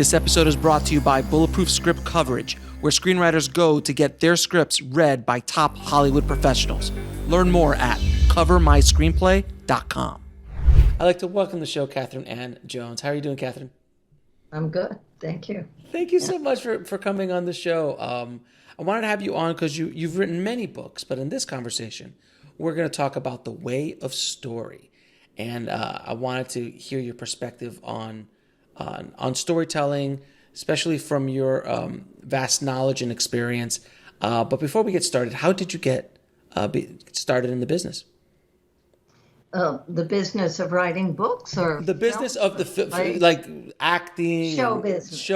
This episode is brought to you by Bulletproof Script Coverage, where screenwriters go to get their scripts read by top Hollywood professionals. Learn more at covermyscreenplay.com. I'd like to welcome to the show Catherine Ann Jones. How are you doing, Catherine? I'm good. Thank you. Thank you so much for coming on the show. I wanted to have you on because you've written many books, but in this conversation, we're going to talk about the way of story. And I wanted to hear your perspective on storytelling, especially from your vast knowledge and experience. But before we get started, how did you get started in the business? The business of writing books, or the business of the like acting, show business, business,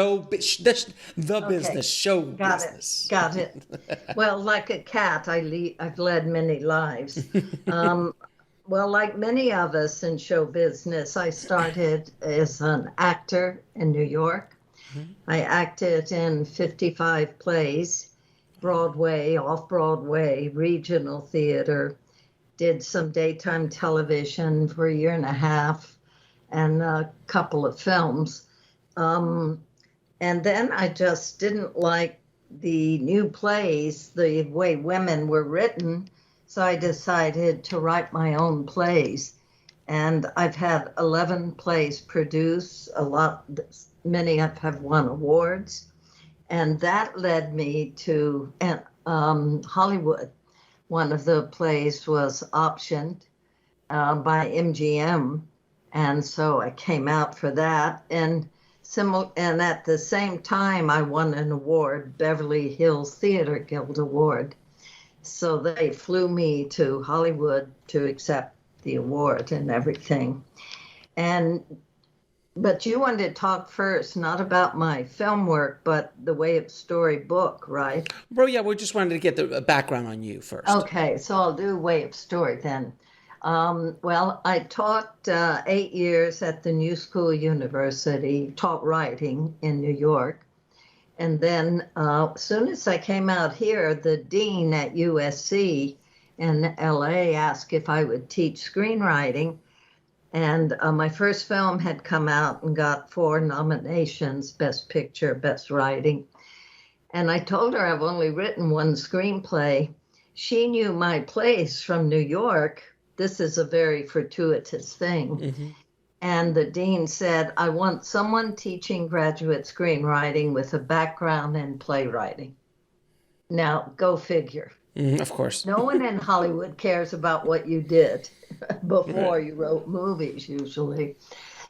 show got business. Got it. Well, like a cat, I've led many lives. Well, like many of us in show business, I started as an actor in New York. Mm-hmm. I acted in 55 plays, Broadway, off-Broadway, regional theater, did some daytime television for a year and a half, and a couple of films. And then I just didn't like the new plays, the way women were written. So I decided to write my own plays, and I've had 11 plays produced. Many have won awards, and that led me to Hollywood. One of the plays was optioned by MGM, and so I came out for that. And at the same time, I won an award, Beverly Hills Theater Guild Award. So they flew me to Hollywood to accept the award and everything. But you wanted to talk first, not about my film work, but the Way of Story book, right? Bro, yeah, we just wanted to get the background on you first. Okay, so I'll do Way of Story then. Well, I taught 8 years at the New School University, taught writing in New York. And then as soon as I came out here, the dean at USC in LA asked if I would teach screenwriting. And my first film had come out and got 4 nominations, Best Picture, Best Writing. And I told her I've only written 1 screenplay. She knew my place from New York. This is a very fortuitous thing. Mm-hmm. And the dean said, I want someone teaching graduate screenwriting with a background in playwriting. Now, go figure. Of course. No one in Hollywood cares about what you did before you wrote movies, usually.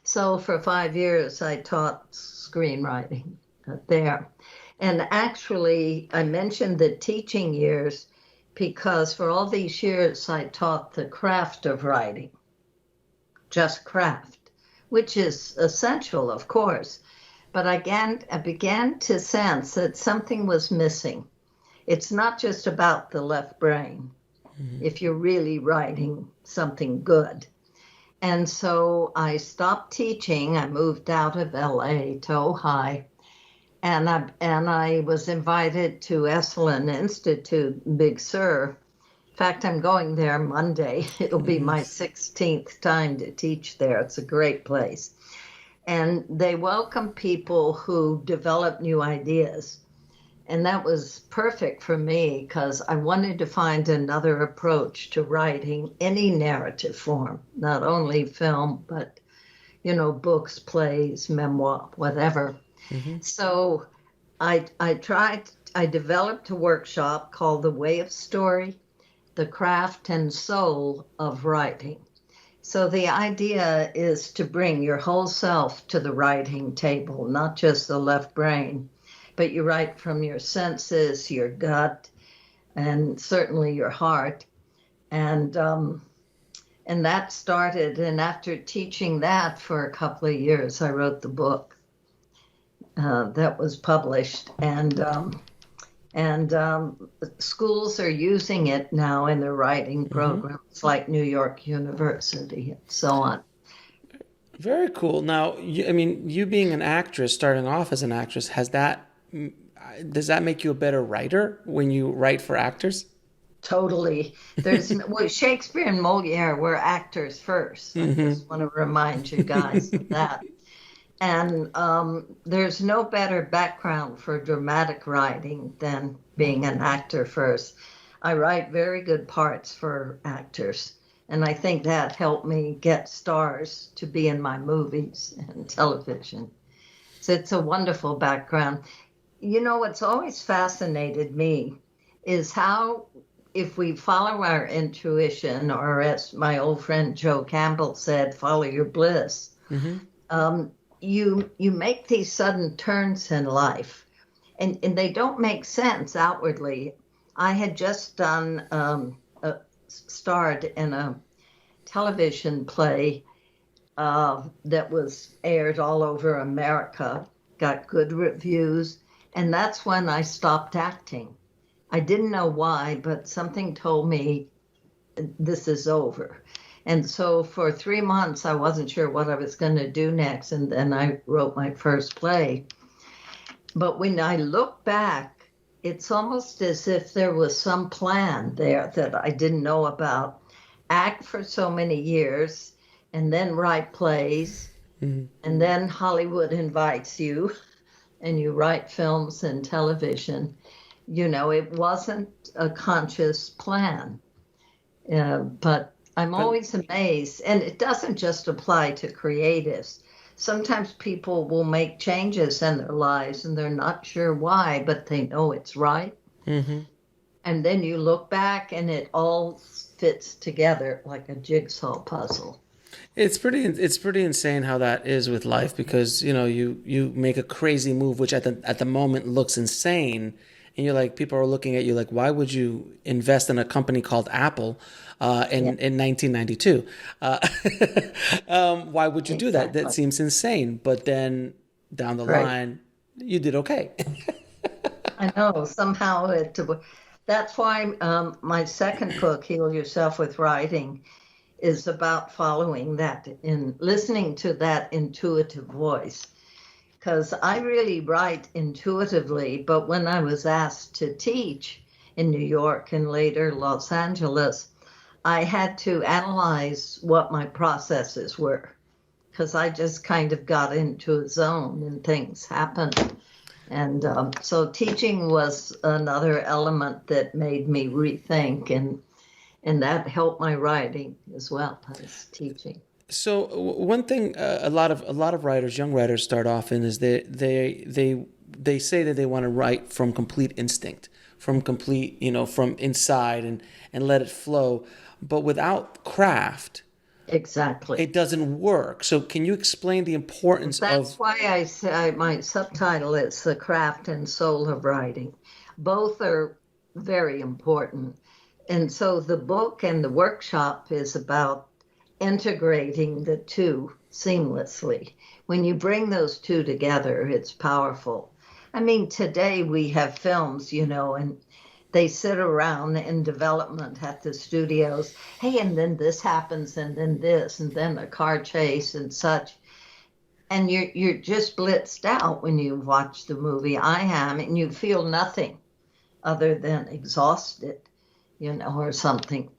So for 5 years, I taught screenwriting there. And actually, I mentioned the teaching years because for all these years, I taught the craft of writing, just craft, which is essential, of course. But I began to sense that something was missing. It's not just about the left brain, if you're really writing something good. And so I stopped teaching. I moved out of LA to Ojai, and I was invited to Esalen Institute, Big Sur. In fact, I'm going there Monday. It'll be my 16th time to teach there. It's a great place. And they welcome people who develop new ideas. And that was perfect for me because I wanted to find another approach to writing any narrative form, not only film, but, books, plays, memoir, whatever. Mm-hmm. So I developed a workshop called The Way of Story, the craft and soul of writing. So the idea is to bring your whole self to the writing table, not just the left brain, but you write from your senses, your gut, and certainly your heart. And that started, and after teaching that for a couple of years, I wrote the book that was published. And schools are using it now in their writing programs, like New York University and so on. Very cool. Now, you being an actress, starting off as an actress, does that make you a better writer when you write for actors? Totally. Shakespeare and Moliere were actors first. I just want to remind you guys of that. And there's no better background for dramatic writing than being an actor first. I write very good parts for actors, and I think that helped me get stars to be in my movies and television. So it's a wonderful background. You know, what's always fascinated me is how, if we follow our intuition, or as my old friend Joe Campbell said, follow your bliss, um, you make these sudden turns in life, and they don't make sense outwardly. I had just starred in a television play that was aired all over America, got good reviews, and that's when I stopped acting. I didn't know why, but something told me this is over. And so for 3 months, I wasn't sure what I was going to do next. And then I wrote my first play. But when I look back, it's almost as if there was some plan there that I didn't know about. Act for so many years and then write plays. And then Hollywood invites you and you write films and television. You know, it wasn't a conscious plan. But I'm always amazed, and it doesn't just apply to creatives. Sometimes people will make changes in their lives and they're not sure why, but they know it's right. And then you look back and it all fits together like a jigsaw puzzle. It's pretty insane how that is with life, because you know you make a crazy move which at the moment looks insane, and you're like, people are looking at you like, why would you invest in a company called Apple in 1992? Why would you do that? That seems insane. But then down the line, you did okay. I know, somehow that's why my second book, Heal Yourself with Writing, is about following that and listening to that intuitive voice. Because I really write intuitively, but when I was asked to teach in New York and later Los Angeles, I had to analyze what my processes were, because I just kind of got into a zone and things happened. And so teaching was another element that made me rethink, and that helped my writing as well as teaching. So one thing a lot of writers, young writers, start off in is they say that they want to write from complete instinct, from complete, from inside and let it flow, but without craft, exactly, it doesn't work. So can you explain the importance of? That's why I say my subtitle is The Craft and Soul of Writing. Both are very important. And so the book and the workshop is about integrating the two seamlessly. When you bring those two together, it's powerful. I mean, today we have films, and they sit around in development at the studios. Hey, and then this happens, and then this, and then a car chase and such. And you're just blitzed out when you watch the movie. I am, and you feel nothing other than exhausted, or something.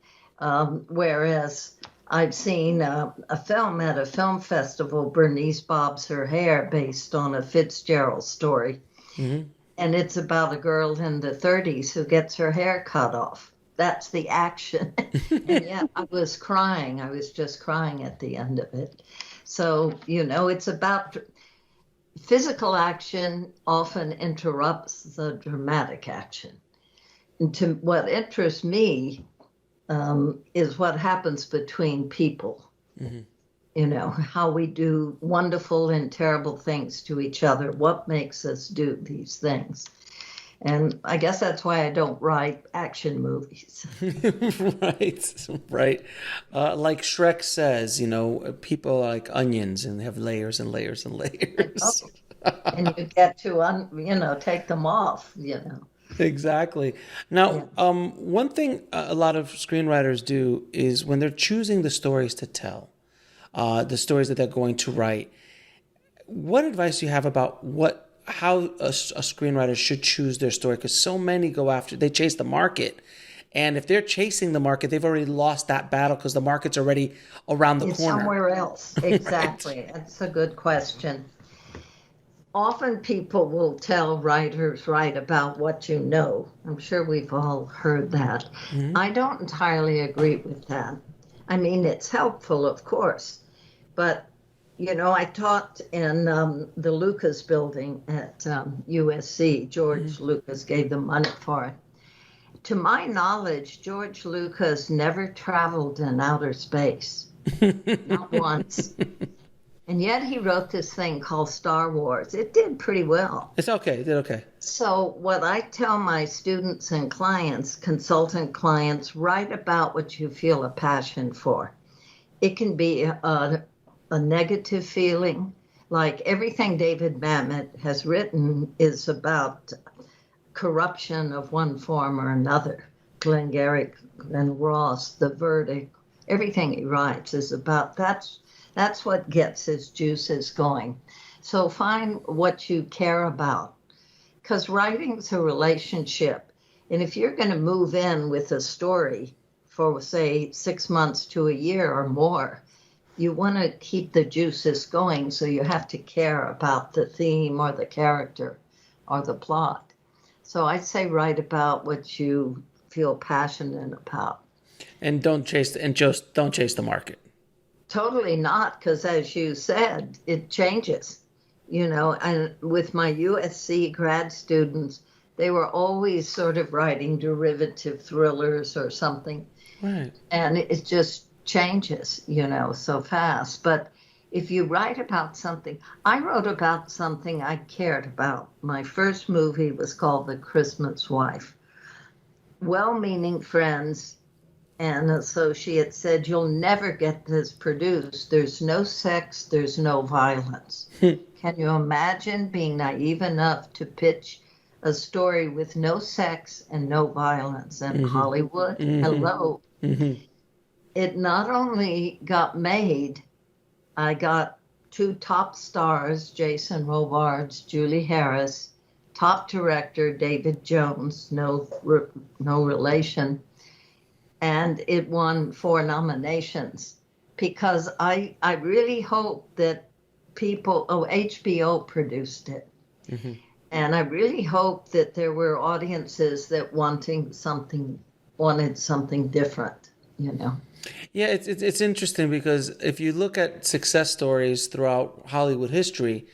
Whereas I've seen a film at a film festival, Bernice Bobs Her Hair, based on a Fitzgerald story. And it's about a girl in the 30s who gets her hair cut off. That's the action. And yet I was crying. I was just crying at the end of it. So, it's about physical action often interrupts the dramatic action. And what interests me is what happens between people. How we do wonderful and terrible things to each other. What makes us do these things? And I guess that's why I don't write action movies. Right. Like Shrek says, people are like onions and they have layers and layers and layers. And you get to, take them off, Exactly. Now, one thing a lot of screenwriters do is when they're choosing the stories to tell, the stories that they're going to write, what advice do you have about how a screenwriter should choose their story? Because so many they chase the market. And if they're chasing the market, they've already lost that battle because the market's already around the corner. Somewhere else. Exactly. Right. That's a good question. often people will tell writers, write about what you know. I'm sure we've all heard that. Mm-hmm. I don't entirely agree with that. I mean, it's helpful, of course, but I taught in the Lucas building at USC. George Lucas gave the money for it. To my knowledge, George Lucas never traveled in outer space, not once. And yet he wrote this thing called Star Wars. It did pretty well. It's okay. It did okay. So what I tell my students and clients, consultant clients, write about what you feel a passion for. It can be a negative feeling, like everything David Mamet has written is about corruption of one form or another. Glengarry and Ross, The Verdict, everything he writes is about that's what gets his juices going. So find what you care about, because writing's a relationship. And if you're going to move in with a story for, say, 6 months to a year or more, you want to keep the juices going, so you have to care about the theme or the character or the plot. So I'd say write about what you feel passionate about. And don't chase the market. Totally not, because as you said, it changes. And with my USC grad students, they were always sort of writing derivative thrillers or something. Right. And it just changes, so fast. But if you write about something, I wrote about something I cared about. My first movie was called The Christmas Wife. Well-meaning friends and associates said, you'll never get this produced. There's no sex, there's no violence. Can you imagine being naive enough to pitch a story with no sex and no violence in Hollywood? Hello. It not only got made, I got 2 top stars, Jason Robards, Julie Harris, top director, David Jones, no relation, and it won 4 nominations, because I really hope that HBO produced it. And I really hope that there were audiences that wanted something different, Yeah, it's interesting, because if you look at success stories throughout Hollywood history,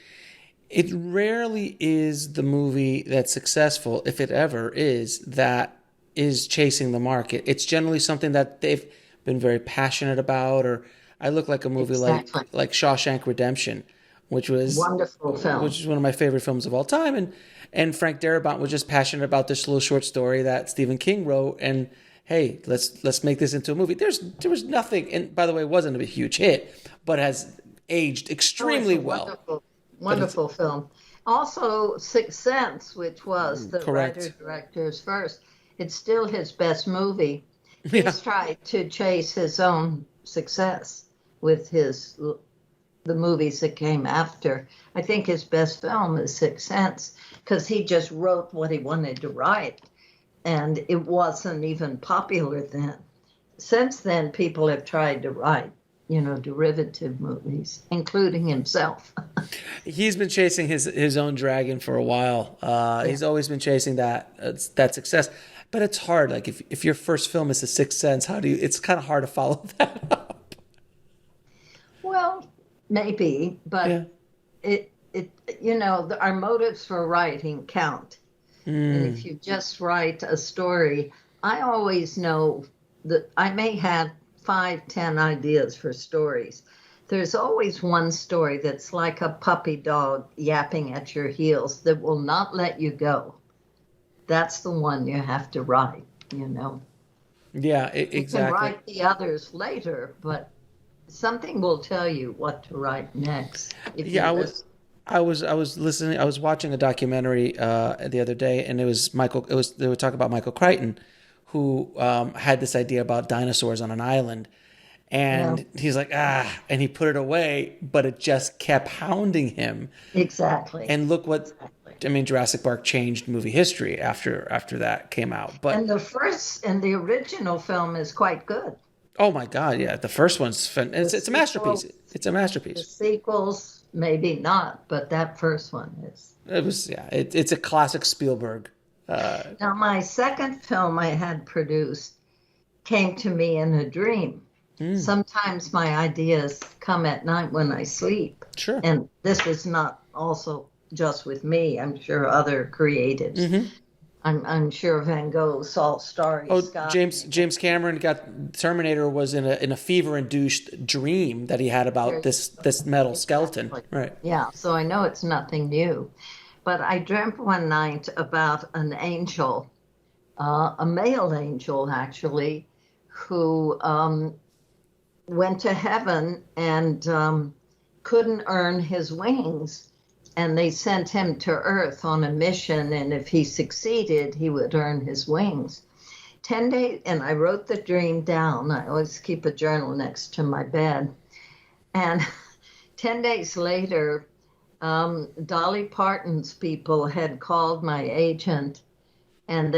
it rarely is the movie that's successful, if it ever is, that is chasing the market. It's generally something that they've been very passionate about. Or I look like a movie like Shawshank Redemption, which was wonderful film, which is one of my favorite films of all time. And Frank Darabont was just passionate about this little short story that Stephen King wrote, and hey, let's make this into a movie. There was nothing, and by the way, it wasn't a huge hit, but has aged extremely well. Wonderful film. Also, Sixth Sense, which was the writer-director's first. It's still his best movie. He's tried to chase his own success with the movies that came after. I think his best film is Sixth Sense, because he just wrote what he wanted to write, and it wasn't even popular then. Since then, people have tried to write, derivative movies, including himself. He's been chasing his own dragon for a while. He's always been chasing that success. But it's hard. Like if your first film is The Sixth Sense, it's kind of hard to follow that up. Well, maybe, but our motives for writing count. And if you just write a story, I always know that I may have 5-10 ideas for stories. There's always one story that's like a puppy dog yapping at your heels that will not let you go. That's the one you have to write, Yeah, exactly. You can write the others later, but something will tell you what to write next. I was listening. I was watching a documentary the other day, and they were talking about Michael Crichton, who had this idea about dinosaurs on an island, and he's like, and he put it away, but it just kept hounding him. Exactly. And look what. I mean, Jurassic Park changed movie history after that came out. But the original film is quite good. Oh my God, yeah, the first one's it's a masterpiece. It's a masterpiece. The sequels maybe not, but that first one is. It was, yeah, it's a classic Spielberg. Now, my second film I had produced came to me in a dream. Sometimes my ideas come at night when I sleep. Sure. And this is not also just with me. I'm sure other creatives. I'm sure Van Gogh saw Starry Sky. James Cameron got Terminator was in a fever induced dream that he had about this metal skeleton. Right. Yeah, so I know it's nothing new. But I dreamt one night about an angel, a male angel actually, who went to heaven and couldn't earn his wings. And they sent him to Earth on a mission, and if he succeeded, he would earn his wings. 10 days, and I wrote the dream down. I always keep a journal next to my bed. And 10 days later, Dolly Parton's people had called my agent, and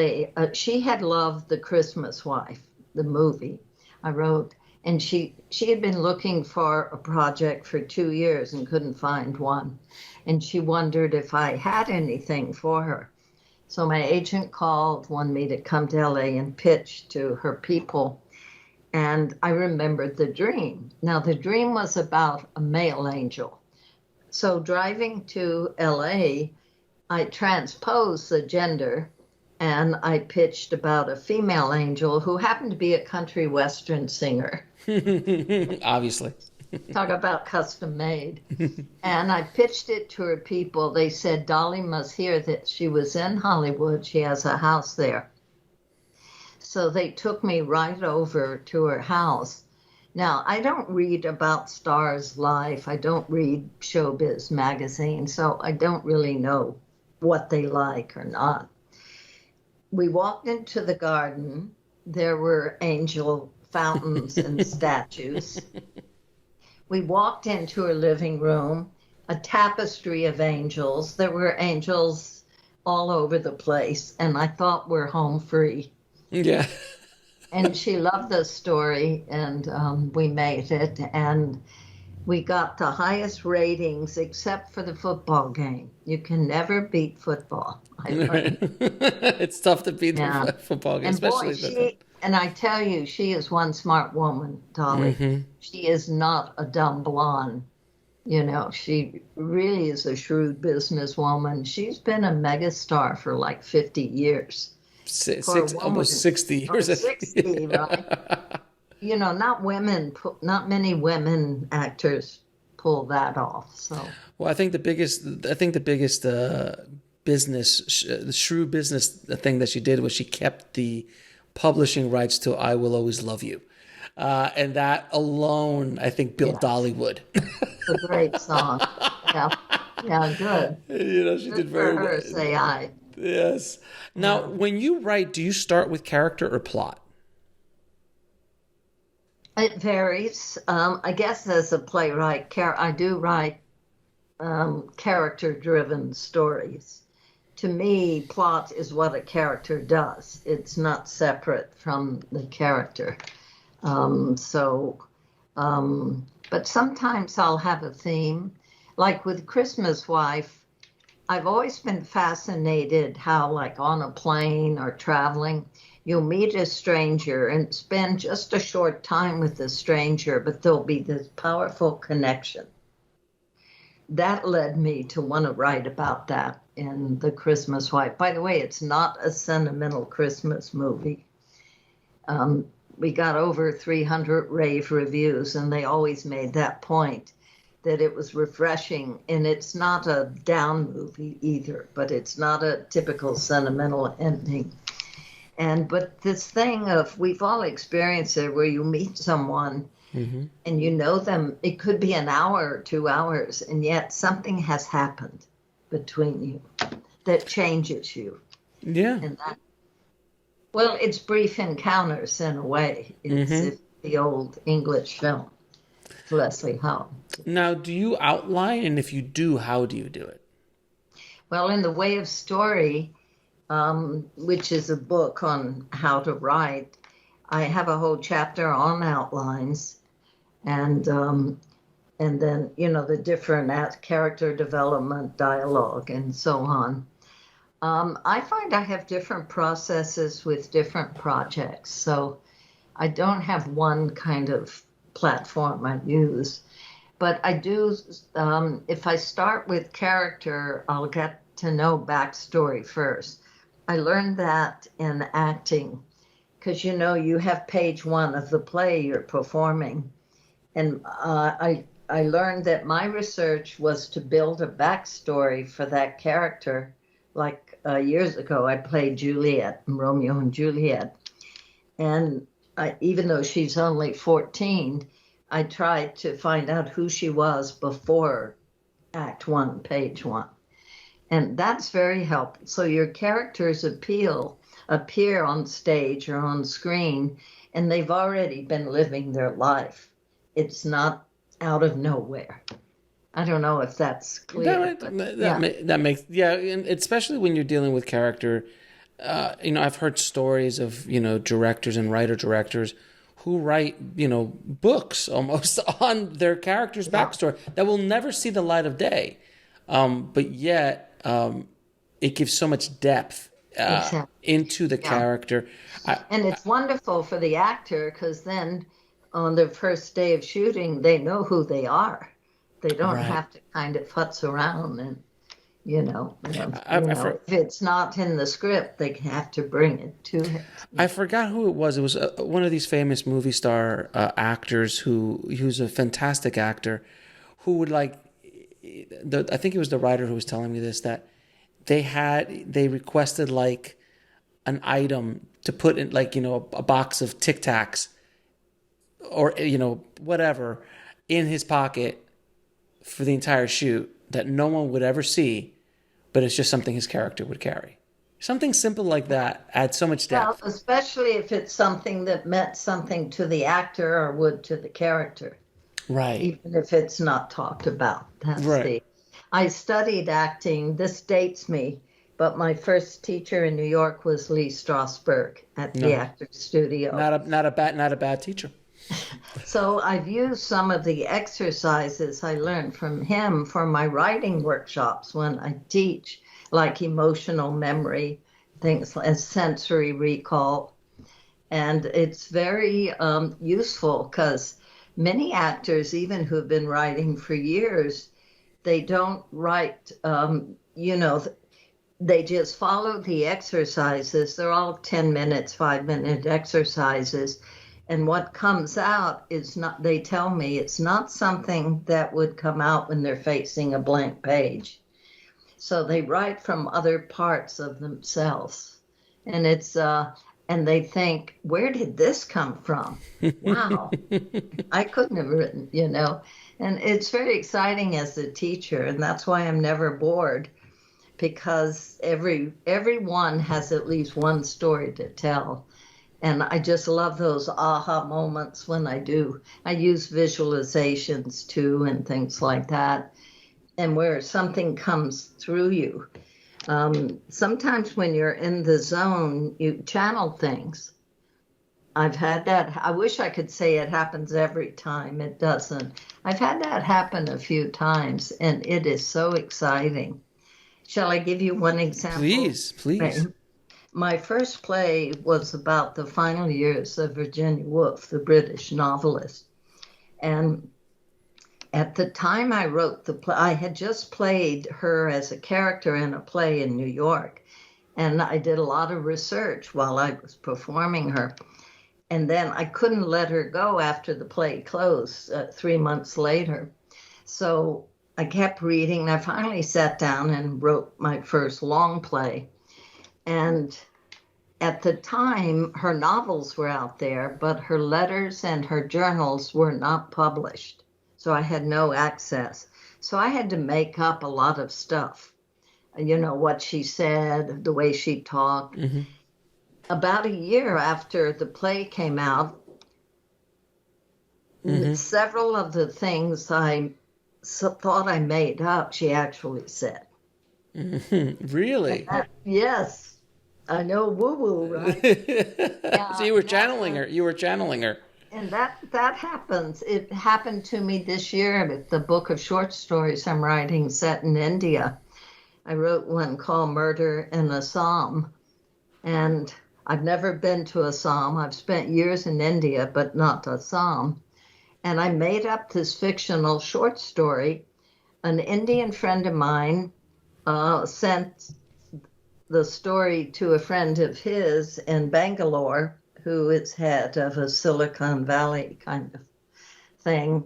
she had loved The Christmas Wife, the movie I wrote. And she had been looking for a project for 2 years and couldn't find one. And she wondered if I had anything for her. So my agent called, wanted me to come to LA and pitch to her people. And I remembered the dream. Now, the dream was about a male angel. So driving to LA, I transposed the gender, and I pitched about a female angel who happened to be a country western singer. Obviously. Talk about custom made. And I pitched it to her people. They said Dolly must hear that she was in Hollywood. She has a house there. So they took me right over to her house. Now, I don't read about stars' life. I don't read showbiz magazines, so I don't really know what they like or not. We walked into the garden. There were angel fountains and statues. We walked into her living room, a tapestry of angels. There were angels all over the place, and I thought we're home free. Yeah. And she loved the story, and we made it, and we got the highest ratings except for the football game. You can never beat football. It's tough to beat the football game, and especially. And I tell you, she is one smart woman, Dolly. She is not a dumb blonde. You know, she really is a shrewd businesswoman. She's been a megastar for like 50 years. Almost 60 years. 60, right? You know, not many women actors pull that off. So, well, I think the biggest business, the shrewd business thing that she did was she kept the publishing rights to "I Will Always Love You," and that alone, I think, built Dollywood. It's a great song. Yeah, good. You know, she did very well. Say I. Yes. Now, when you write, do you start with character or plot? It varies. I guess as a playwright, I do write character-driven stories. To me, plot is what a character does. It's not separate from the character. But sometimes I'll have a theme. Like with Christmas Wife, I've always been fascinated how, like on a plane or traveling, you'll meet a stranger and spend just a short time with the stranger, but there'll be this powerful connection. That led me to want to write about that in The Christmas Wife. By the way, it's not a sentimental Christmas movie. We got over 300 rave reviews, and they always made that point, that it was refreshing. And it's not a down movie either, but it's not a typical sentimental ending. But this thing of, we've all experienced it, where you meet someone and you know them, it could be an hour or 2 hours, and yet something has happened between you that changes you. Yeah. And it's brief encounters in a way. It's the old English film, Leslie Howell. Now, do you outline? And if you do, how do you do it? Well, in The Way of Story, which is a book on how to write, I have a whole chapter on outlines. And and then, the different character development, dialogue, and so on. I find I have different processes with different projects. So I don't have one kind of platform I use. But I do, if I start with character, I'll get to know backstory first. I learned that in acting because, you have page one of the play you're performing. And I learned that my research was to build a backstory for that character. Like years ago, I played Juliet in Romeo and Juliet. And even though she's only 14, I tried to find out who she was before Act One, page one. And that's very helpful. So your characters appear on stage or on screen, and they've already been living their life. It's not out of nowhere. I don't know if that's clear. That makes, and especially when you're dealing with character. I've heard stories of, directors and writer-directors who write, books almost on their character's backstory that will never see the light of day. But yet it gives so much depth into the character. And it's wonderful for the actor because then on the first day of shooting, they know who they are. They don't have to kind of futz around and, if it's not in the script, they have to bring it to it. I forgot who it was. It was one of these famous movie star actors who's a fantastic actor who would I think it was the writer who was telling me this, that they requested like an item to put in a box of Tic Tacs or, whatever in his pocket for the entire shoot that no one would ever see, but it's just something his character would carry. Something simple like that adds so much depth. Well, especially if it's something that meant something to the actor or would to the character. Right. Even if it's not talked about. I studied acting. This dates me, but my first teacher in New York was Lee Strasberg at the Actors Studio. Not a bad teacher. So I've used some of the exercises I learned from him for my writing workshops when I teach, like emotional memory, things like sensory recall. And it's very useful because many actors, even who've been writing for years, they don't write, they just follow the exercises. They're all 10 minutes, 5-minute exercises. And what comes out is not, they tell me, it's not something that would come out when they're facing a blank page. So they write from other parts of themselves. And and they think, where did this come from? Wow, I couldn't have written, And it's very exciting as a teacher, and that's why I'm never bored, because everyone has at least one story to tell. And I just love those aha moments when I do. I use visualizations too and things like that. And where something comes through you. Sometimes when you're in the zone, you channel things. I've had that. I wish I could say it happens every time. It doesn't. I've had that happen a few times, and it is so exciting. Shall I give you one example? Please. Right. My first play was about the final years of Virginia Woolf, the British novelist. And at the time I wrote the play, I had just played her as a character in a play in New York. And I did a lot of research while I was performing her. And then I couldn't let her go after the play closed 3 months later. So I kept reading. I finally sat down and wrote my first long play. And at the time, her novels were out there, but her letters and her journals were not published. So I had no access. So I had to make up a lot of stuff. What she said, the way she talked. Mm-hmm. About a year after the play came out, several of the things I thought I made up, she actually said. Mm-hmm. Really? Yes. I know, woo-woo, right? So you were channeling her. And that happens. It happened to me this year with the book of short stories I'm writing set in India. I wrote one called Murder in Assam, and I've never been to Assam. I've spent years in India, but not Assam. And I made up this fictional short story. An Indian friend of mine sent the story to a friend of his in Bangalore, who is head of a Silicon Valley kind of thing.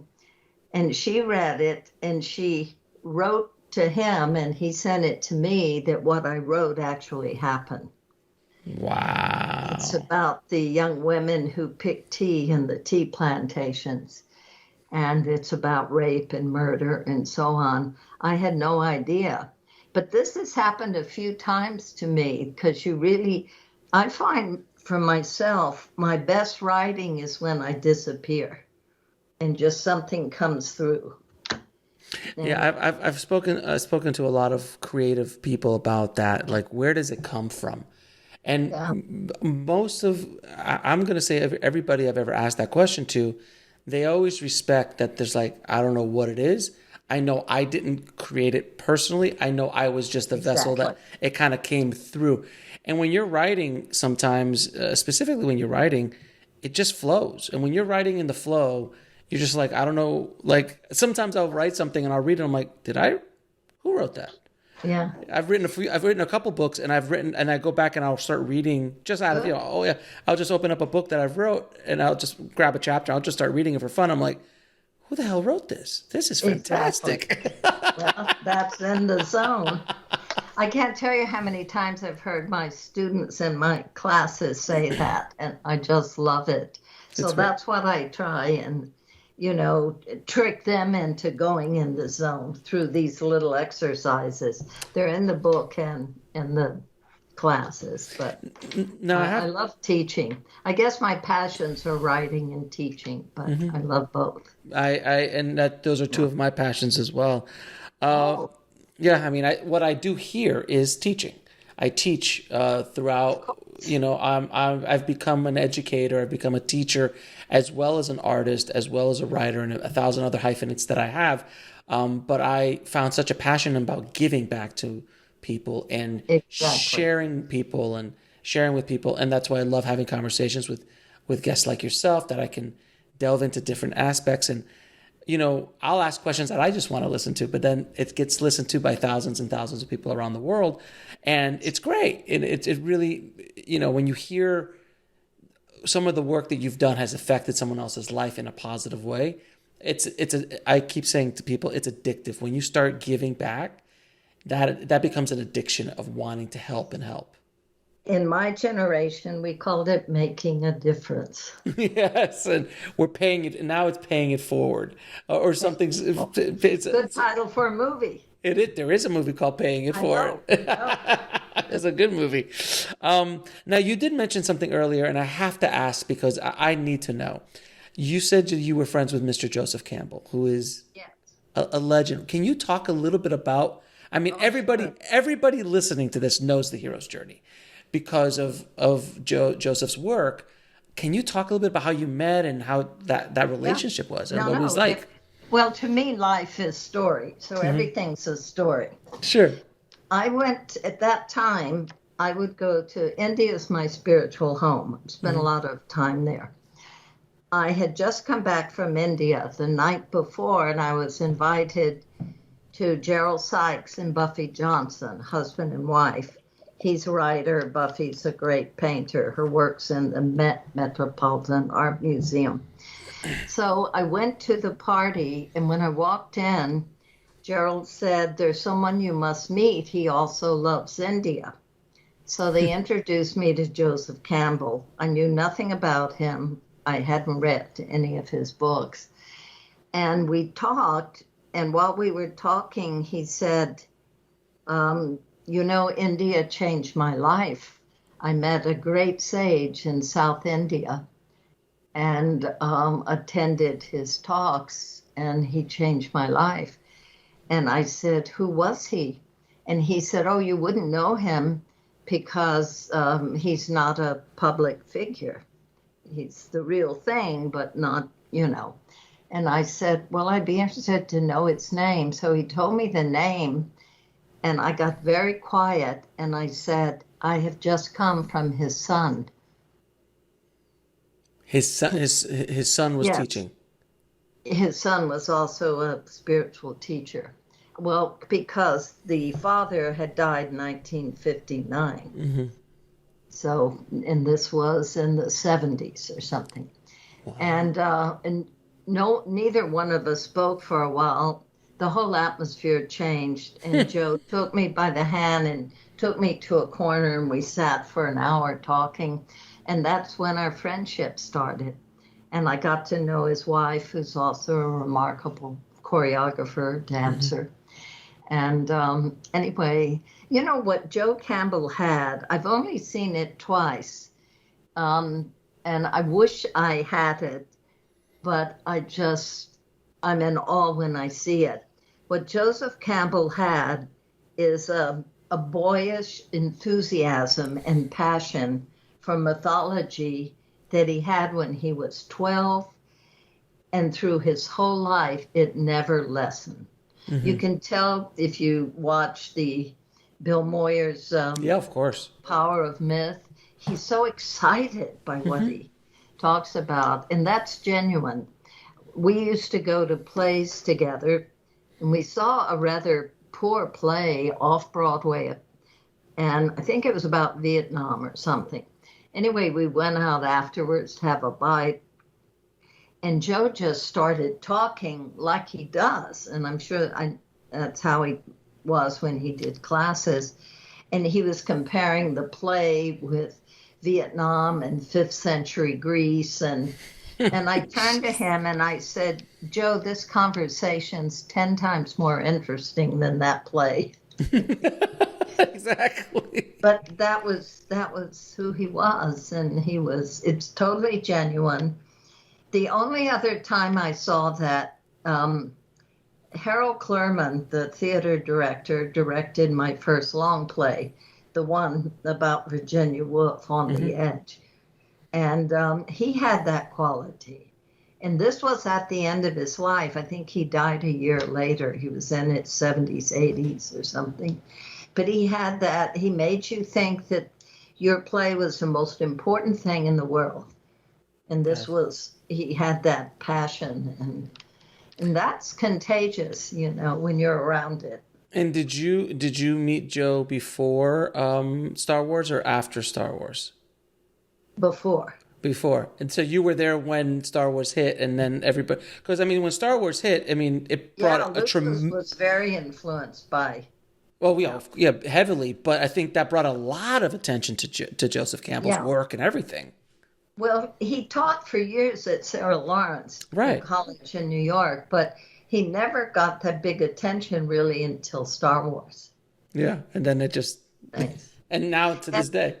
And she read it and she wrote to him, and he sent it to me, that what I wrote actually happened. Wow. It's about the young women who pick tea in the tea plantations. And it's about rape and murder and so on. I had no idea. But this has happened a few times to me, because I find for myself, my best writing is when I disappear and just something comes through. Yeah, I've spoken to a lot of creative people about that. Like, where does it come from? And I'm going to say everybody I've ever asked that question to, they always respect that there's like, I don't know what it is. I know I didn't create it personally. I know I was just a vessel that it kind of came through. And when you're writing, sometimes, specifically when you're writing, it just flows. And when you're writing in the flow, you're just like, I don't know, like sometimes I'll write something and I'll read it. And I'm like, who wrote that? Yeah. I've written a couple books, and I go back and I'll start reading just out of, I'll just open up a book that I've wrote and I'll just grab a chapter. I'll just start reading it for fun. I'm like, who the hell wrote this? This is fantastic. Exactly. Well, that's in the zone. I can't tell you how many times I've heard my students in my classes say that, and I just love it. So that's what I try and, trick them into going in the zone through these little exercises. They're in the book and in the classes, but I love teaching. I guess my passions are writing and teaching, but I love both. Those are two of my passions as well. Yeah, I mean, what I do here is teaching. I teach throughout. I've become an educator. I've become a teacher, as well as an artist, as well as a writer, and 1,000 other hyphenates that I have. But I found such a passion about giving back to people and sharing with people, and that's why I love having conversations with guests like yourself, that I can delve into different aspects. And I'll ask questions that I just want to listen to, but then it gets listened to by thousands and thousands of people around the world. And it's great. And it really, when you hear some of the work that you've done has affected someone else's life in a positive way, I keep saying to people, it's addictive. When you start giving back, that becomes an addiction of wanting to help and help. In my generation, we called it making a difference. Yes, and we're paying it, and now it's paying it forward, or something. It's a good title for a movie. There is a movie called Paying It Forward. It's a good movie. Now, you did mention something earlier, and I have to ask because I need to know. You said that you were friends with Mr. Joseph Campbell, who is a legend. Can you talk a little bit about? I mean, everybody listening to this knows the hero's journey because of Joseph's work. Can you talk a little bit about how you met and how that relationship was and what it was like? Well, to me, life is story. So everything's a story. Sure. I went, at that time, I would go to India as my spiritual home. Spent a lot of time there. I had just come back from India the night before, and I was invited to Gerald Sykes and Buffy Johnson, husband and wife. He's a writer. Buffy's a great painter. Her work's in the Metropolitan Art Museum. So I went to the party, and when I walked in, Gerald said, "There's someone you must meet. He also loves India." So they introduced me to Joseph Campbell. I knew nothing about him. I hadn't read any of his books. And we talked, and while we were talking, he said, India changed my life. I met a great sage in South India and attended his talks, and he changed my life. And I said, "Who was he?" And he said, "Oh, you wouldn't know him because he's not a public figure. he's the real thing, but not, you know. And I said, well, I'd be interested to know its name. So he told me the name, and I got very quiet, and I said, I have just come from his son. His son was Yes. teaching. His son was also a spiritual teacher. Well, because the father had died in 1959. Mm-hmm. So, and this was in the 70s or something. Wow. And no, neither one of us spoke for a while. The whole atmosphere changed, and Joe took me by the hand and took me to a corner, and we sat for an hour talking. And that's when our friendship started. And I got to know his wife, who's also a remarkable choreographer, dancer. Mm-hmm. And anyway, you know what Joe Campbell had? I've only seen it twice. And I wish I had it, but I'm in awe when I see it. What Joseph Campbell had is a boyish enthusiasm and passion for mythology that he had when he was 12, and through his whole life, it never lessened. Mm-hmm. You can tell if you watch the Bill Moyer's yeah, of course, Power of Myth. He's so excited by what he talks about, and that's genuine. We used to go to plays together, and we saw a rather poor play off Broadway, and I think it was about Vietnam or something. Anyway, we went out afterwards to have a bite, and Joe just started talking like he does, and I'm sure that's how he was when he did classes, and he was comparing the play with Vietnam and 5th century Greece, and I turned to him and I said, Joe, this conversation's 10 times more interesting than that play. Exactly. But that was who he was, and it's totally genuine. The only other time I saw that, Harold Clurman, the theater director, directed my first long play, the one about Virginia Woolf, On the Edge. And he had that quality. And this was at the end of his life. I think he died a year later. He was in his 70s, 80s or something. But he had that. He made you think that your play was the most important thing in the world. And he had that passion. And that's contagious, you know, when you're around it. And did you meet Joe before Star Wars or after Star Wars? Before. And so you were there when Star Wars hit, and then everybody, because I mean, when Star Wars hit, I mean, it brought a tremendous. Was very influenced by. Well, heavily, but I think that brought a lot of attention to Joseph Campbell's work and everything. Well, he taught for years at Sarah Lawrence College in New York, but he never got that big attention really until Star Wars. Yeah, and then it just, and now to this day.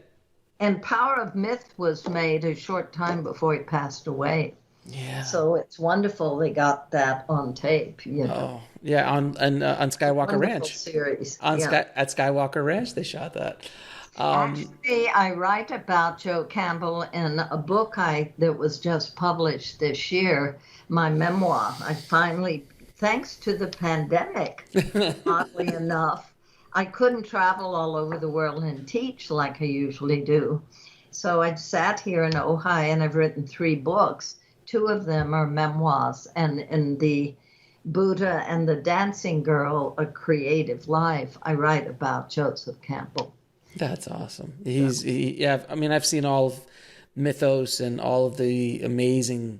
And Power of Myth was made a short time before he passed away. Yeah. So it's wonderful they got that on tape, you know. Oh, yeah, on Skywalker Ranch. Series. At Skywalker Ranch, they shot that. Actually, I write about Joe Campbell in a book that was just published this year, my memoir. I finally, thanks to the pandemic, oddly enough, I couldn't travel all over the world and teach like I usually do. So I sat here in Ojai, and I've written 3 books. 2 of them are memoirs, and in the Buddha and the Dancing Girl, A Creative Life, I write about Joseph Campbell. That's awesome. I mean, I've seen all of Mythos and all of the amazing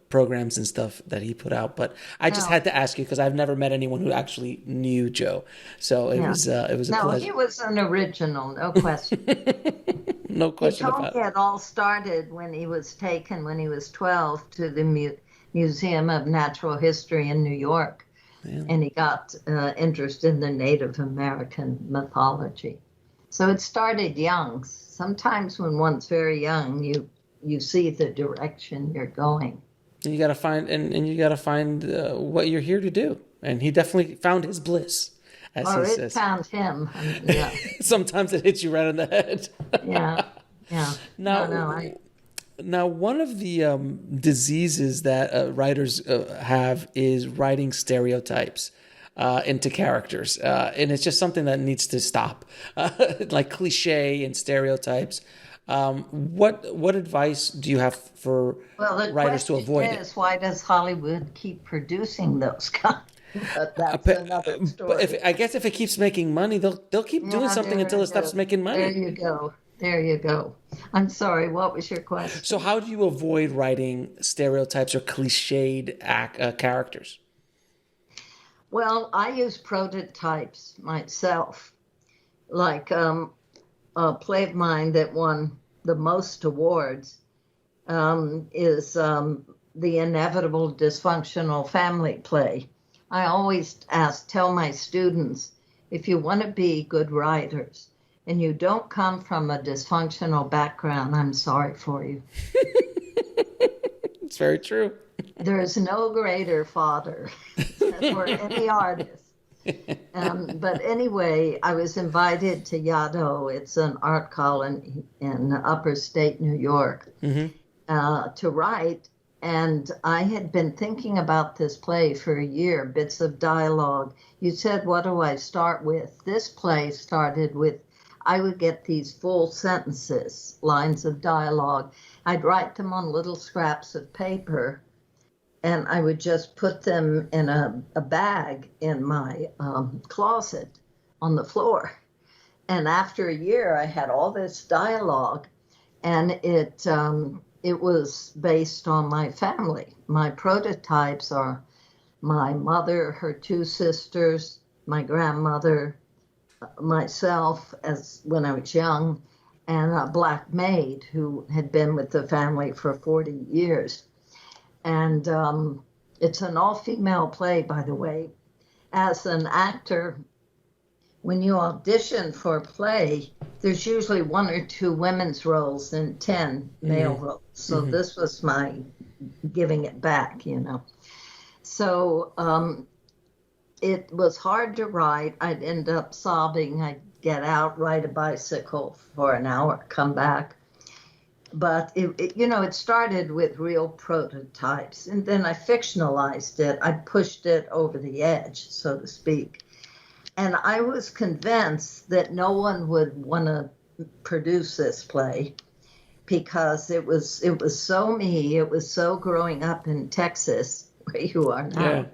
programs and stuff that he put out, but I just had to ask you because I've never met anyone who actually knew Joe. So it was a pleasure. No, he was an original, no question. No question about it. He told me it all started when he was taken, when he was 12, to the Museum of Natural History in New York. Yeah. And he got interested in the Native American mythology. So it started young. Sometimes when one's very young, you see the direction you're going. And you got to find what you're here to do. And he definitely found his bliss, as he says. Found him. Yeah. Sometimes it hits you right on the head. Yeah. Now, Now, one of the diseases that writers have is writing stereotypes into characters, and it's just something that needs to stop, like cliche and stereotypes. What advice do you have for Well, the writers to question avoid it? is, why does Hollywood keep producing those kinds? But that's another But if story. I guess if it keeps making money, they'll keep doing Yeah, something until it stops making there money. you go. There you go. I'm sorry, what was your So question? how do you avoid writing stereotypes or cliched characters? Well, I use prototypes myself. Like a play of mine that won the most awards is the inevitable dysfunctional family play. I always tell my students, if you want to be good writers and you don't come from a dysfunctional background, I'm sorry for you. It's very true. There is no greater fodder for any artist. But anyway, I was invited to Yaddo. It's an art colony in upper state New York to write. And I had been thinking about this play for a year, bits of dialogue. You said, what do I start with? This play started with, I would get these full sentences, lines of dialogue. I'd write them on little scraps of paper, and I would just put them in a bag in my closet on the floor. And after a year, I had all this dialogue, and it was based on my family. My prototypes are my mother, her two sisters, my grandmother, myself as when I was young, and a black maid who had been with the family for 40 years. And it's an all-female play, by the way. As an actor, when you audition for a play, there's usually one or two women's roles and 10 male roles. So this was my giving it back, you know. So it was hard to write. I'd end up sobbing. I'd get out, ride a bicycle for an hour, come back. But it started with real prototypes, and then I fictionalized it. I pushed it over the edge, so to speak. And I was convinced that no one would want to produce this play because it was so me. It was so growing up in Texas, where you are now. Yeah.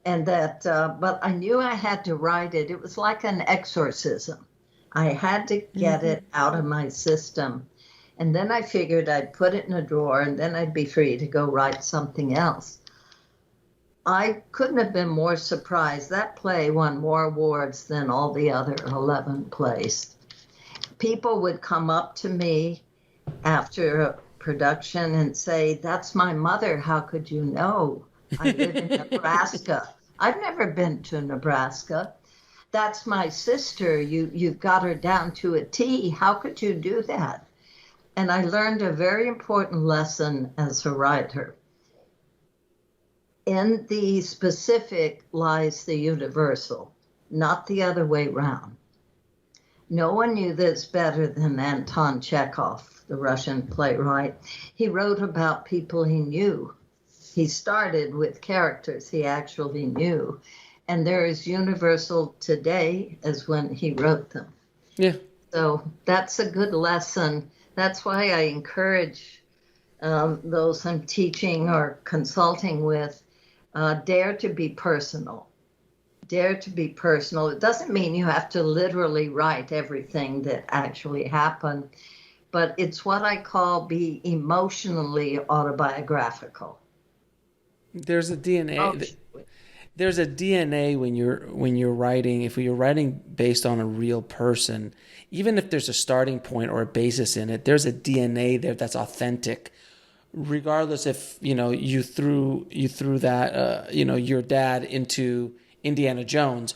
And that, but I knew I had to write it. It was like an exorcism. I had to get it out of my system. And then I figured I'd put it in a drawer and then I'd be free to go write something else. I couldn't have been more surprised. That play won more awards than all the other 11 plays. People would come up to me after a production and say, "That's my mother. How could you know? I live in Nebraska." I've never been to Nebraska. "That's my sister. You've got her down to a T. How could you do that?" And I learned a very important lesson as a writer. In the specific lies the universal, not the other way around. No one knew this better than Anton Chekhov, the Russian playwright. He wrote about people he knew. He started with characters he actually knew, and they're as universal today as when he wrote them. Yeah. So that's a good lesson. That's why I encourage those I'm teaching or consulting with, dare to be personal. Dare to be personal. It doesn't mean you have to literally write everything that actually happened, but it's what I call be emotionally autobiographical. There's a DNA. There's a DNA when you're writing. If you're writing based on a real person, even if there's a starting point or a basis in it, there's a DNA there that's authentic. Regardless if you threw that your dad into Indiana Jones,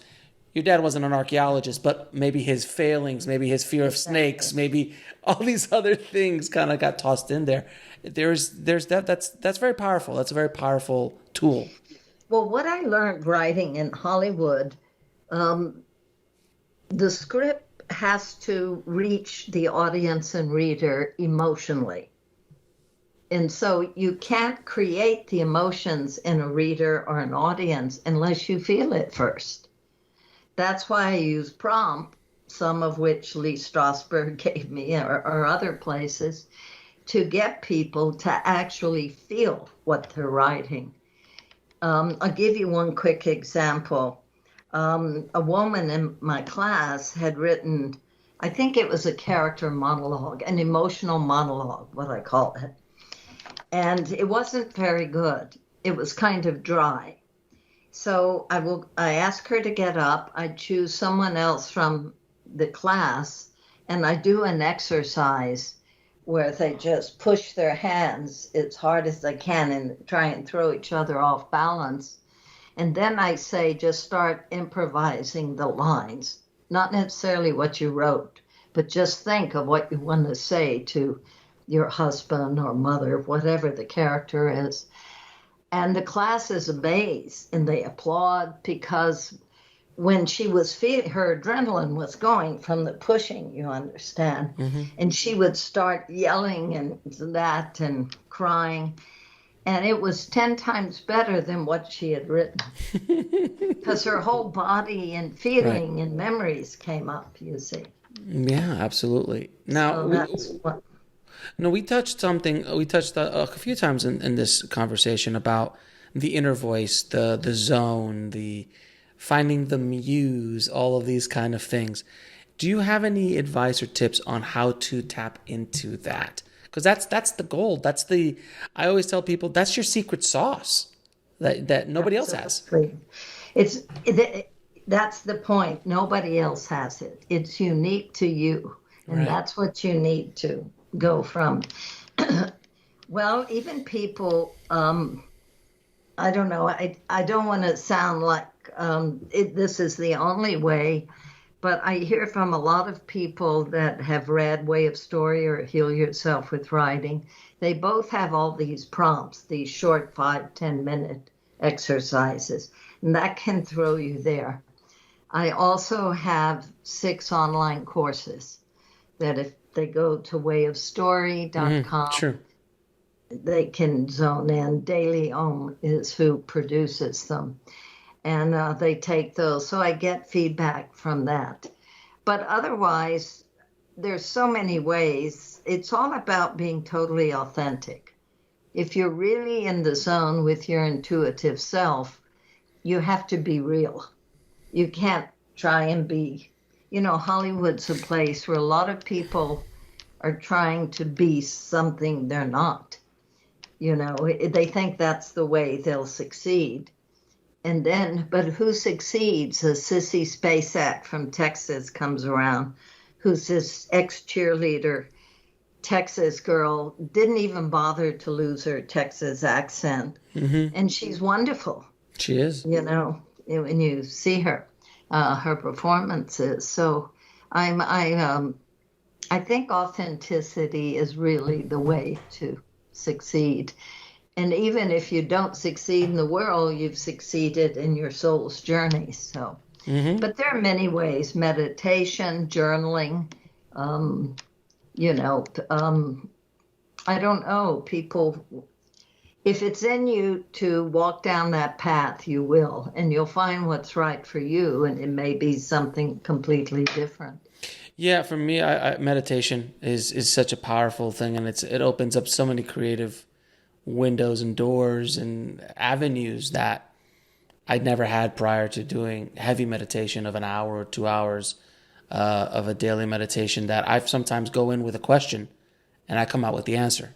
your dad wasn't an archaeologist, but maybe his failings, maybe his fear of snakes, maybe all these other things kind of got tossed in there. There's that's very powerful. That's a very powerful tool. Well, what I learned writing in Hollywood, the script has to reach the audience and reader emotionally. And so you can't create the emotions in a reader or an audience unless you feel it first. That's why I use prompt, some of which Lee Strasberg gave me or other places, to get people to actually feel what they're writing. I'll give you one quick example. A woman in my class had written, I think it was a character monologue, an emotional monologue, what I call it. And it wasn't very good. It was kind of dry. So I ask her to get up. I choose someone else from the class, and I do an exercise where they just push their hands as hard as they can and try and throw each other off balance. And then I say, just start improvising the lines, not necessarily what you wrote, but just think of what you want to say to your husband or mother, whatever the character is. And the class is amazed and they applaud, because when she was feeling, her adrenaline was going from the pushing, you understand, and she would start yelling and that and crying. And it was 10 times better than what she had written, because her whole body and feeling and memories came up, you see. Yeah, absolutely. Now, So that's what. no, we touched a few times in this conversation about the inner voice, the zone, the finding the muse, all of these kind of things. Do you have any advice or tips on how to tap into that? Because that's the gold. I always tell people that's your secret sauce that nobody else has. That's the point. Nobody else has it. It's unique to you, and that's what you need to go from. Well, even people, I don't know, I don't want to sound like this is the only way, but I hear from a lot of people that have read Way of Story or Heal Yourself with Writing. They both have all these prompts, these short 5-10 minute exercises, and that can throw you there. I also have 6 online courses that if they go to wayofstory.com, Sure. they can zone in. Daily Om is who produces them. And they take those. So I get feedback from that. But otherwise, there's so many ways. It's all about being totally authentic. If you're really in the zone with your intuitive self, you have to be real. You can't try and be, Hollywood's a place where a lot of people are trying to be something they're not. They think that's the way they'll succeed. And then, but who succeeds? A Sissy Spacek from Texas comes around, who's this ex-cheerleader Texas girl, didn't even bother to lose her Texas accent. And she's wonderful. She is. When you see her performances. So I think authenticity is really the way to succeed. And even if you don't succeed in the world, you've succeeded in your soul's journey. So, but there are many ways: meditation, journaling. I don't know. People, if it's in you to walk down that path, you will, and you'll find what's right for you, and it may be something completely different. Yeah, for me, meditation is such a powerful thing, and it opens up so many creative windows and doors and avenues that I'd never had prior to doing heavy meditation of an hour or 2 hours of a daily meditation, that I sometimes go in with a question and I come out with the answer.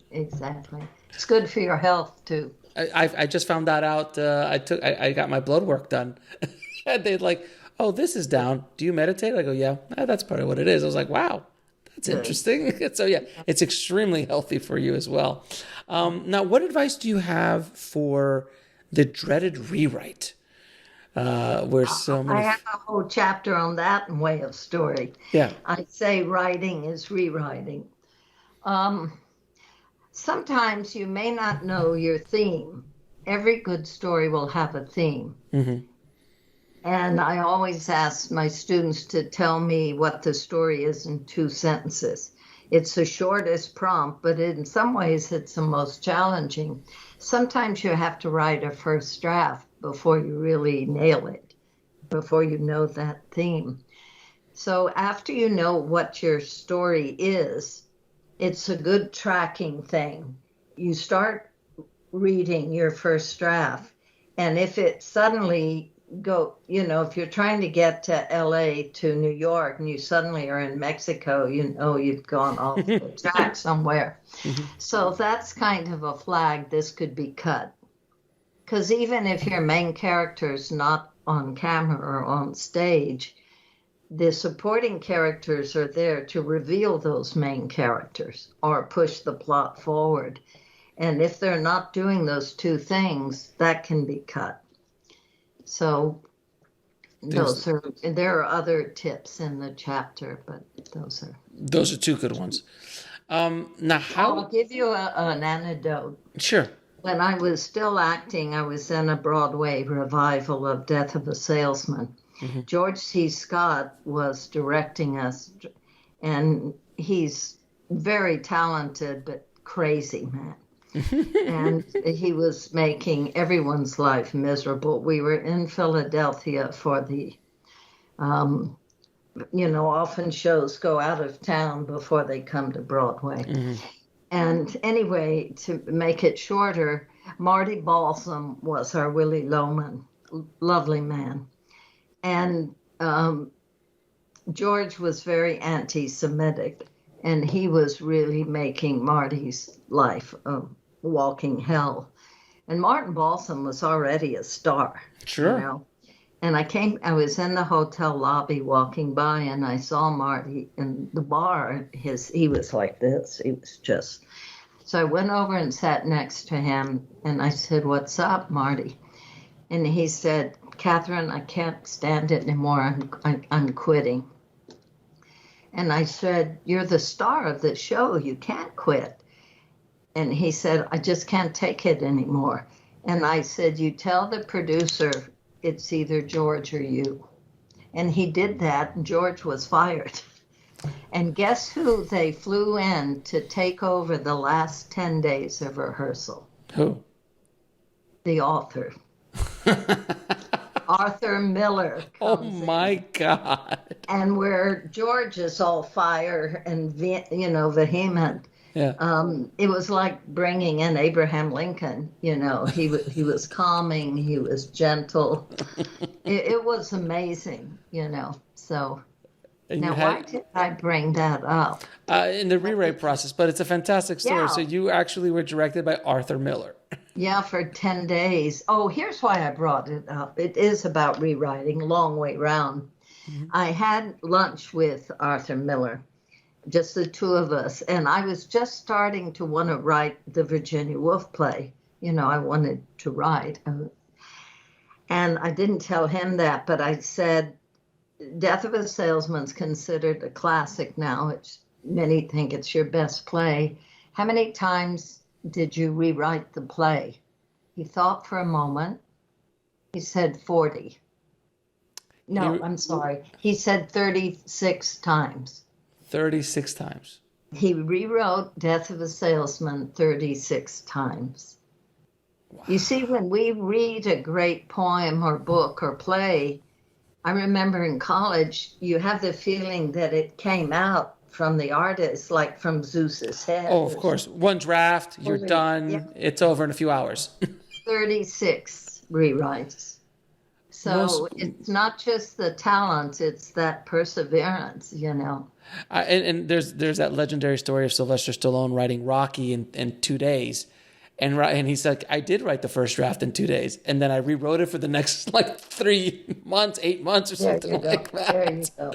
Exactly. It's good for your health too. I just found that out. I got my blood work done. And they'd like, oh, this is down. Do you meditate? I go, yeah, that's part of what it is. I was like, wow, that's interesting. So yeah, it's extremely healthy for you as well. Now, what advice do you have for the dreaded rewrite? Where so many... I have a whole chapter on that in Way of Story. Yeah. I say writing is rewriting. Sometimes you may not know your theme. Every good story will have a theme. And I always ask my students to tell me what the story is in 2 sentences. It's the shortest prompt, but in some ways it's the most challenging. Sometimes you have to write a first draft before you really nail it, before you know that theme. So after you know what your story is, it's a good tracking thing. You start reading your first draft, and if it suddenly if you're trying to get to LA to New York and you suddenly are in Mexico, you've gone off the track somewhere. So that's kind of a flag. This could be cut. Because even if your main character's not on camera or on stage, the supporting characters are there to reveal those main characters or push the plot forward. And if they're not doing those two things, that can be cut. So there are other tips in the chapter, but those are two good ones. Now, I'll give you an anecdote. Sure. When I was still acting, I was in a Broadway revival of Death of a Salesman. George C. Scott was directing us, and he's very talented but crazy man. And he was making everyone's life miserable. We were in Philadelphia for the, often shows go out of town before they come to Broadway. And anyway, to make it shorter, Marty Balsam was our Willie Loman, lovely man. And George was very anti-Semitic, and he was really making Marty's life a walking hell. And Martin Balsam was already a star. Sure. And I was in the hotel lobby walking by, and I saw Marty in the bar. He was like this. He was just... So I went over and sat next to him, and I said, "What's up, Marty?" And he said, "Catherine, I can't stand it anymore. I'm quitting." And I said, "You're the star of the show. You can't quit." And he said, "I just can't take it anymore." And I said, "You tell the producer it's either George or you." And he did that, and George was fired. And guess who they flew in to take over the last 10 days of rehearsal? Who? The author. Arthur Miller comes my God. And where George is all fire and, vehement. Yeah. It was like bringing in Abraham Lincoln. He was calming, he was gentle. It was amazing, So now, why did I bring that up? In the rewrite process, but it's a fantastic story. Yeah. So you actually were directed by Arthur Miller. Yeah, for 10 days. Oh, here's why I brought it up. It is about rewriting, long way round. I had lunch with Arthur Miller, just the two of us, and I was just starting to want to write the Virginia Woolf play. I wanted to write. And I didn't tell him that, but I said, Death of a Salesman's considered a classic now. Many think it's your best play. How many times did you rewrite the play? He thought for a moment. He said 40. No, I'm sorry. He said 36 times. 36 times. He rewrote Death of a Salesman 36 times. Wow. You see, when we read a great poem or book or play, I remember in college, you have the feeling that it came out from the artist, like from Zeus's head. Oh, of course. One draft, you're done. Yeah. It's over in a few hours. 36 rewrites. So it's not just the talent, it's that perseverance, And there's that legendary story of Sylvester Stallone writing Rocky in 2 days. And he's like, I did write the first draft in 2 days, and then I rewrote it for the next 3 months, 8 months, or something like that. There you go.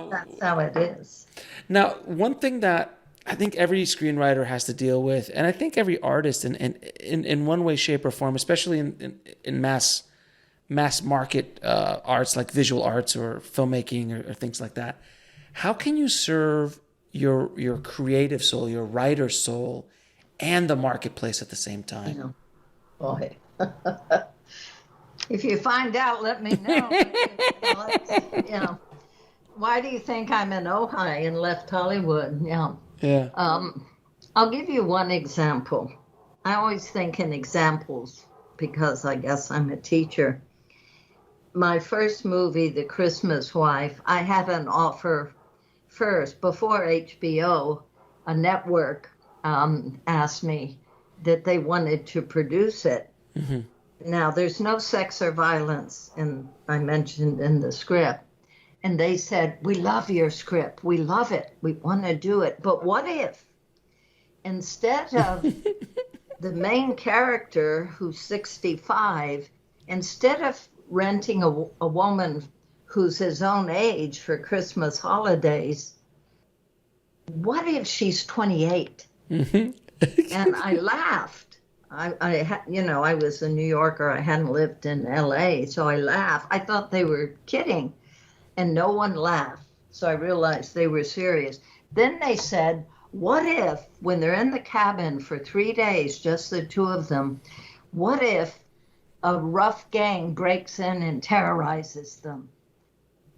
That's how it is. Now, one thing that I think every screenwriter has to deal with, and I think every artist in one way, shape, or form, especially in mass market arts like visual arts or filmmaking or things like that, how can you serve your creative soul, your writer's soul, and the marketplace at the same time? Boy. If you find out, let me know. why do you think I'm in Ojai and left Hollywood? Yeah. Yeah. I'll give you one example. I always think in examples because I guess I'm a teacher. My first movie, The Christmas Wife, I had an offer first before HBO. A network asked me that they wanted to produce it. Mm-hmm. Now, there's no sex or violence, and I mentioned in the script. And they said, we love your script. We love it. We want to do it. But what if instead of the main character who's 65, instead of renting a woman who's his own age for Christmas holidays, what if she's 28? Mm-hmm. And I laughed. I was a New Yorker. I hadn't lived in LA, so I laughed. I thought they were kidding, and no one laughed. So I realized they were serious. Then they said, what if, when they're in the cabin for 3 days, just the two of them, what if a rough gang breaks in and terrorizes them?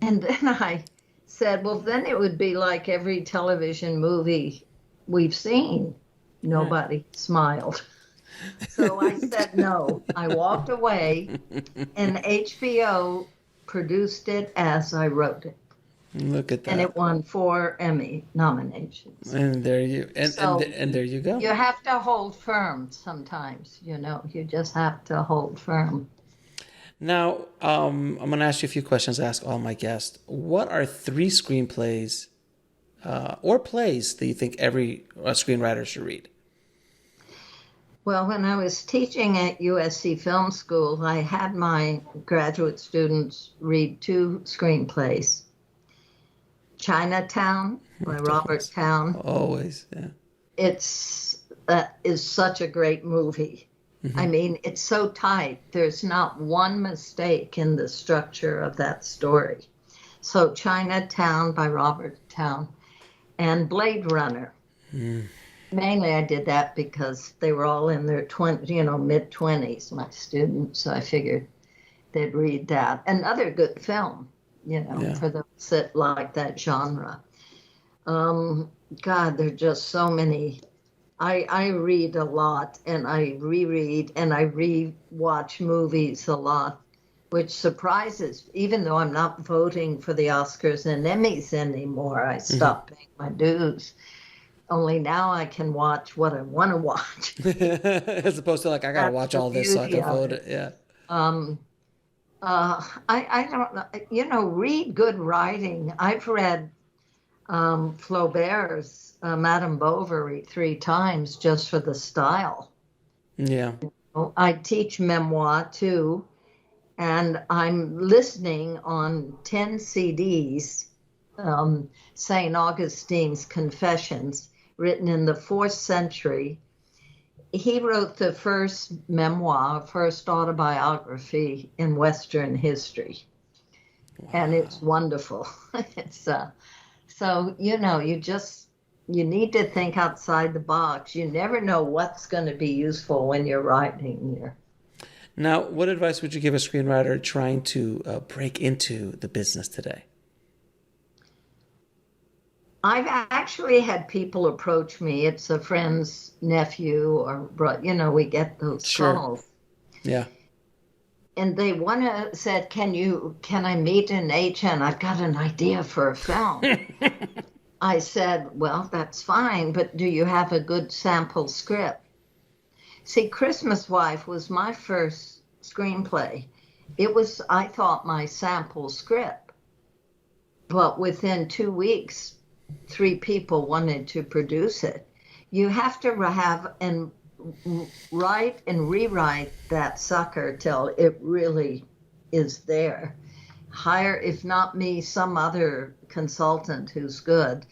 And then I said, well, then it would be like every television movie we've seen. Nobody smiled. So I said no. I walked away, and HBO produced it as I wrote it. Look at that. And it won 4 Emmy nominations. And there you So and there you go. you have to hold firm sometimes, you just have to hold firm. Now, I'm going to ask you a few questions I ask all my guests. What are 3 screenplays or plays that you think every screenwriter should read? Well, when I was teaching at USC Film School, I had my graduate students read 2 screenplays. Chinatown by Robert Towne. Always, yeah. Is such a great movie. Mm-hmm. I mean, it's so tight. There's not one mistake in the structure of that story. So Chinatown by Robert Towne and Blade Runner. Mm. Mainly I did that because they were all in their mid-20s, my students. So I figured they'd read that. Another good film, for those that like that genre. God, there are just so many. I read a lot, and I reread, and I re-watch movies a lot, which surprises, even though I'm not voting for the Oscars and Emmys anymore. I stopped paying my dues. Only now I can watch what I want to watch. As opposed to I got to watch all this so I can vote it. Yeah. I don't know. Read good writing. I've read Flaubert's Madame Bovary 3 times just for the style. Yeah. I teach memoir too, and I'm listening on 10 CDs, St. Augustine's Confessions, written in the 4th century. He wrote the first memoir, first autobiography in Western history. Wow. And it's wonderful. It's so, you need to think outside the box. You never know what's going to be useful when you're writing here. Now, what advice would you give a screenwriter trying to break into the business today? I've actually had people approach me. It's a friend's nephew or, we get those calls. Yeah. And they said, can I meet an agent? I've got an idea for a film. I said, well, that's fine, but do you have a good sample script? See, Christmas Wife was my first screenplay. It was, I thought, my sample script. But within 2 weeks, 3 people wanted to produce it. You have to have and write and rewrite that sucker till it really is there. Hire, if not me, some other consultant who's good.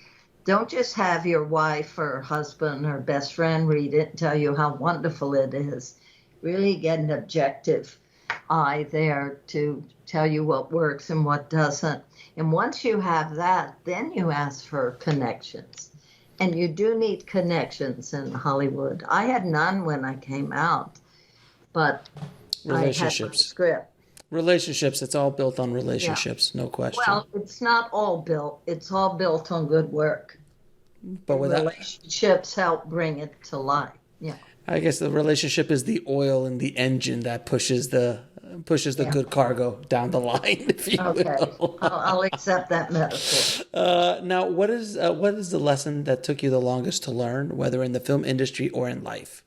Don't just have your wife or husband or best friend read it and tell you how wonderful it is. Really get an objective eye there to tell you what works and what doesn't. And once you have that, then you ask for connections. And you do need connections in Hollywood. I had none when I came out, but relationships. I had my script. Relationships. It's all built on Yeah. relationships, no question. Well, it's not all built. It's all built on good work. But without, Relationships help bring it to life. Yeah. I guess the relationship is the oil and the engine that pushes the Yeah. good cargo down the line, if you Okay. will. I'll accept that metaphor. Now, what is the lesson that took you the longest to learn, whether in the film industry or in life?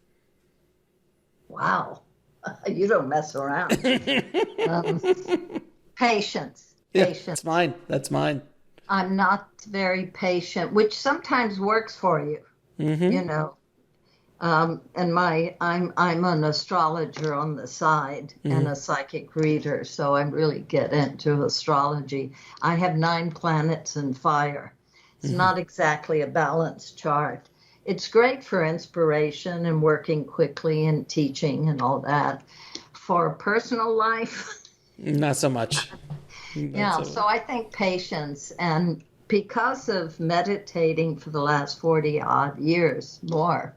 Wow. You don't mess around. Um, patience. Yeah, Patience. that's mine. That's mine. I'm not very patient, which sometimes works for you, you know. And I'm an astrologer on the side and a psychic reader, so I really get into astrology. I have 9 planets in fire. It's not exactly a balanced chart. It's great for inspiration and working quickly and teaching and all that. For personal life, Not so much. yeah, so I think patience, and because of meditating for the last 40 odd years more,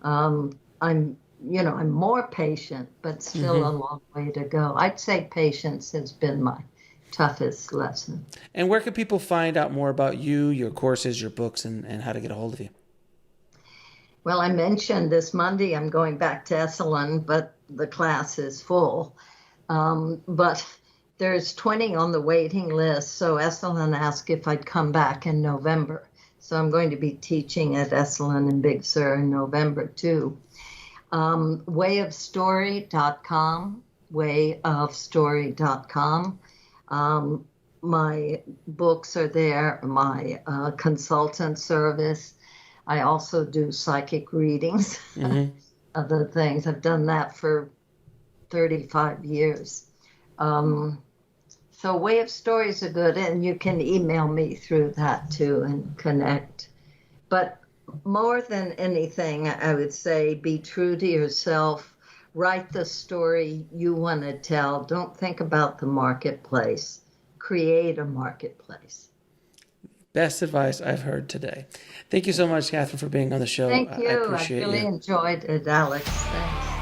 I'm more patient, but still a long way to go. I'd say patience has been my toughest lesson. And where can people find out more about you, your courses, your books, and how to get a hold of you? Well, I mentioned this Monday I'm going back to Esalen, but the class is full. But there's 20 on the waiting list, so Esalen asked if I'd come back in November. So I'm going to be teaching at Esalen in Big Sur in November too. Wayofstory.com, wayofstory.com. My books are there, my consultant service. I also do psychic readings, other things. I've done that for 35 years. So Way of Stories are good, and you can email me through that too and connect. But more than anything, I would say be true to yourself. Write the story you want to tell. Don't think about the marketplace. Create a marketplace. Best advice I've heard today. Thank you so much, Catherine, for being on the show. Thank you. I appreciate I really you. enjoyed it, Alex. Thanks.